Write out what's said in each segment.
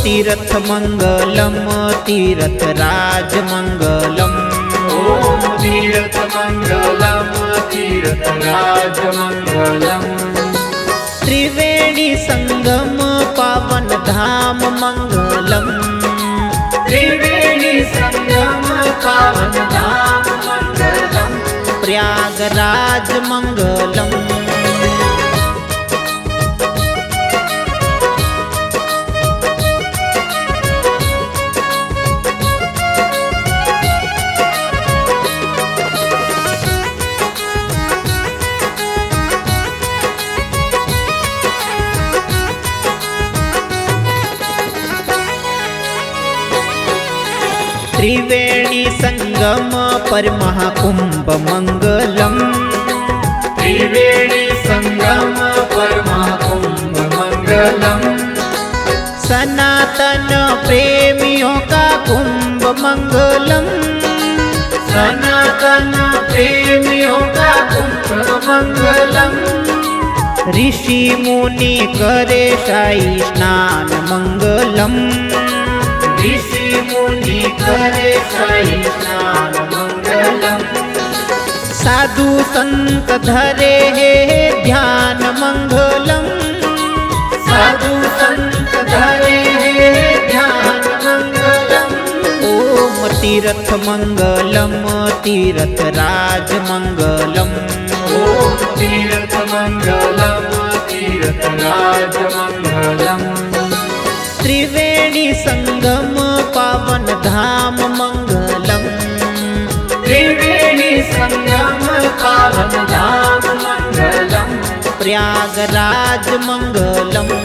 तीर्थ मंगलम तीर्थ राज मंगलम। ओम तीर्थ मंगलम तीर्थ राज मंगलम। त्रिवेणी संगम पावन धाम मंगलम। त्रिवेणी संगम पावन धाम मंगलम। प्रयागराज मंगलम। त्रिवेणी संगम पर महाकुंभ मंगलम। त्रिवेणी संगम पर महाकुंभ मंगलम। सनातन प्रेमियों का कुंभ मंगलम। सनातन प्रेमियों का कुंभ मंगलम। ऋषि मुनि करे शाही स्नान मंगलम। ऋषि मुनि करे शाही स्नान मंगलम। साधु संत धरे है ध्यान मंगलम। साधु संत धरे है ध्यान मंगलम। ओम तीर्थ मंगलम तीर्थ राज मंगलम। ओम तीर्थ मंगलम तीर्थ राज मंगलम। त्रिवेणी संगम पावन धाम मंगलम। त्रिवेणी संगम पावन धाम मंगलम। प्रयागराज मंगलम।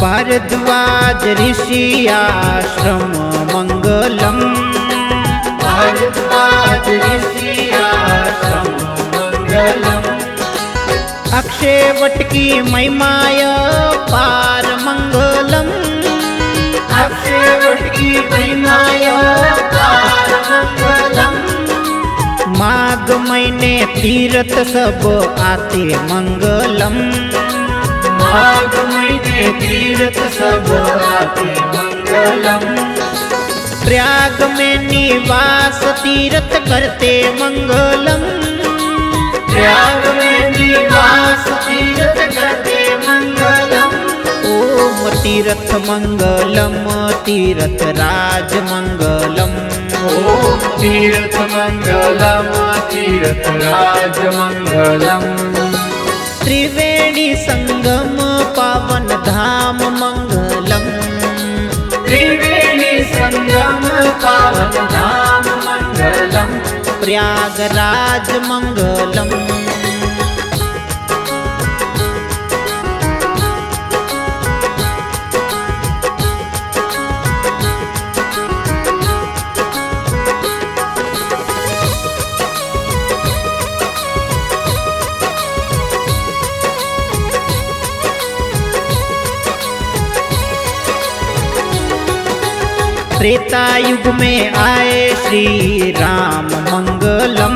भारद्वाज ऋषि आश्रम मंगलम। भारद्वाज ऋषि आश्रम मंगलम। अक्षय वट की महिमाय पार मंगलम। अक्षय वट की महिमाय पार मंगलम। माघ महीने तीर्थ सब आते मंगलम। माघ महीने तीर्थ सब आते मंगलम। प्रयाग में निवास तीर्थ करते मंगलम। प्रयाग में निवास तीर्थ करते मंगलम। ओम तीर्थ मंगलम तीर्थ राज मंगलम। ओम तीर्थ मंगलम तीर्थ राज मंगलम। त्रिवेणी संगम पावन धाम मंगलम। त्रिवेणी संगम पावन धाम मंगलम। प्रयागराज मंगलम। त्रेता युग में आए श्री राम मंगलम।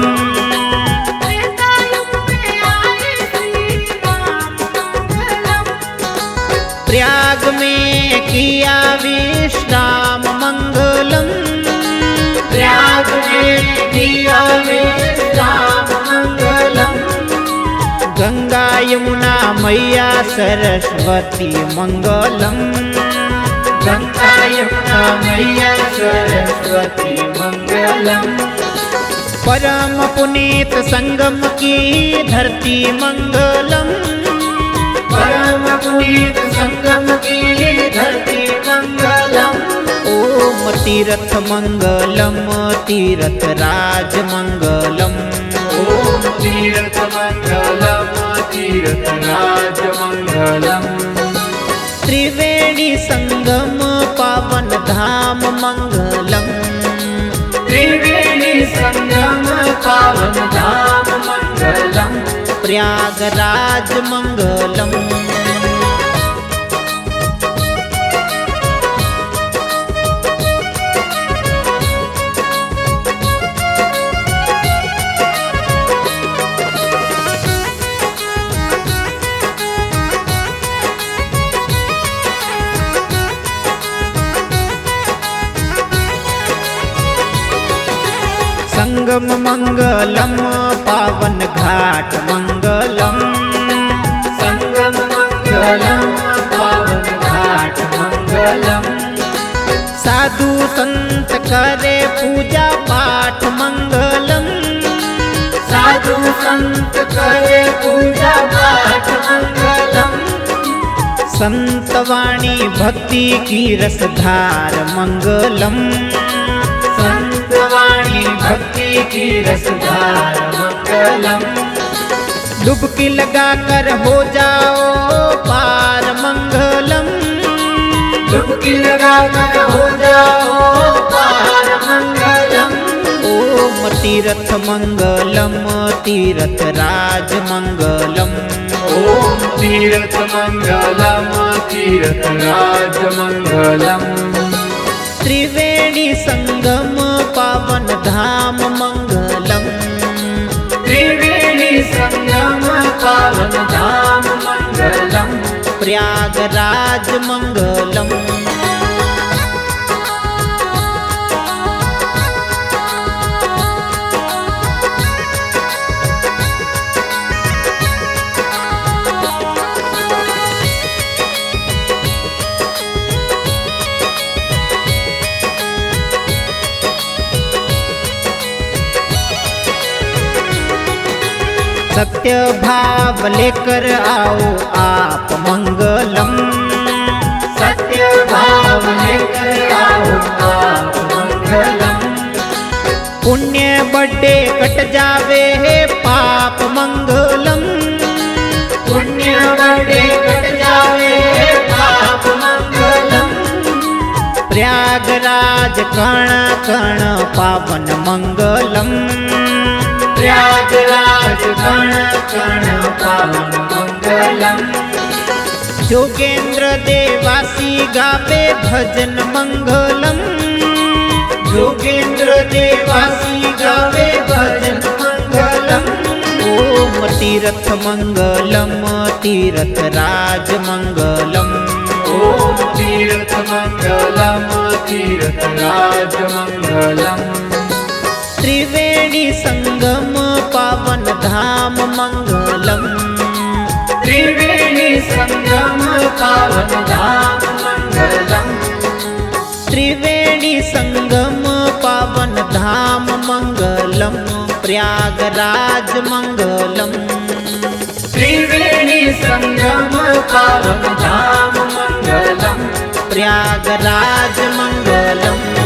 त्रेता युग में आए श्री राम मंगलम। प्रयाग में किया विश्राम मंगलम। प्रयाग में किया विश्राम मंगलम। गंगा यमुना मैया सरस्वती मंगलम। गंगा यमुना मैया सरस्वती मंगलम। परम पुनीत संगम की धरती मंगलम। परम पुनीत संगम की धरती मंगलम। ओम तीर्थ मंगलम तीर्थ राज मंगलम। ओम तीर्थ मंगलम तीर्थ राज मंगलम। त्रिवेणी संगम पावन धाम मंगलम। त्रिवेणी संगम पावन धाम मंगलम। प्रयागराज मंगलम। संगम मंगलम पावन घाट मंगलम। संगम मंगलम पावन घाट मंगलम। साधु संत करे पूजा पाठ मंगलम। साधु संत करे पूजा पाठ मंगलम। संत वाणी भक्ति की रसधार मंगलम। संत वाणी भक्ति की रसधार मंगलम। डुबकी लगा कर हो जाओ पार मंगलम। डुबकी लगा कर हो जाओ पार मंगलम। ओम तीर्थ मंगलम तीर्थ राज मंगलम। ओम तीर्थ मंगलम तीर्थ राज मंगलम। त्रिवेणी संगम पावन धाम मंगलम। त्रिवेणी संगम पावन धाम मंगलम। प्रयागराज मंगलम। सत्य भाव लेकर आओ आप मंगलम। सत्य भाव लेकर आओ आप मंगलम। पुण्य बड़े कट जावे है पाप मंगलम। पुण्य बड़े कट जावे पाप मंगलम। प्रयागराज कण कण पावन मंगलम। प्रयागराज कण कण पावन मंगलम। जोगेंद्र देवासी गावे भजन मंगलम। जोगेंद्र देवासी गावे भजन मंगलम। ओम तीर्थ मंगलम तीर्थ राज मंगलम। ओम तीर्थ मंगलम तीर्थ राज मंगलम। त्रिवेणी संगम पावन धाम मंगलम। त्रिवेणी संगम पावन धाम मंगलम। त्रिवेणी संगम पावन धाम मंगलम। प्रयागराज मंगलम। त्रिवेणी संगम पावन धाम मंगलम। प्रयागराज मंगलम।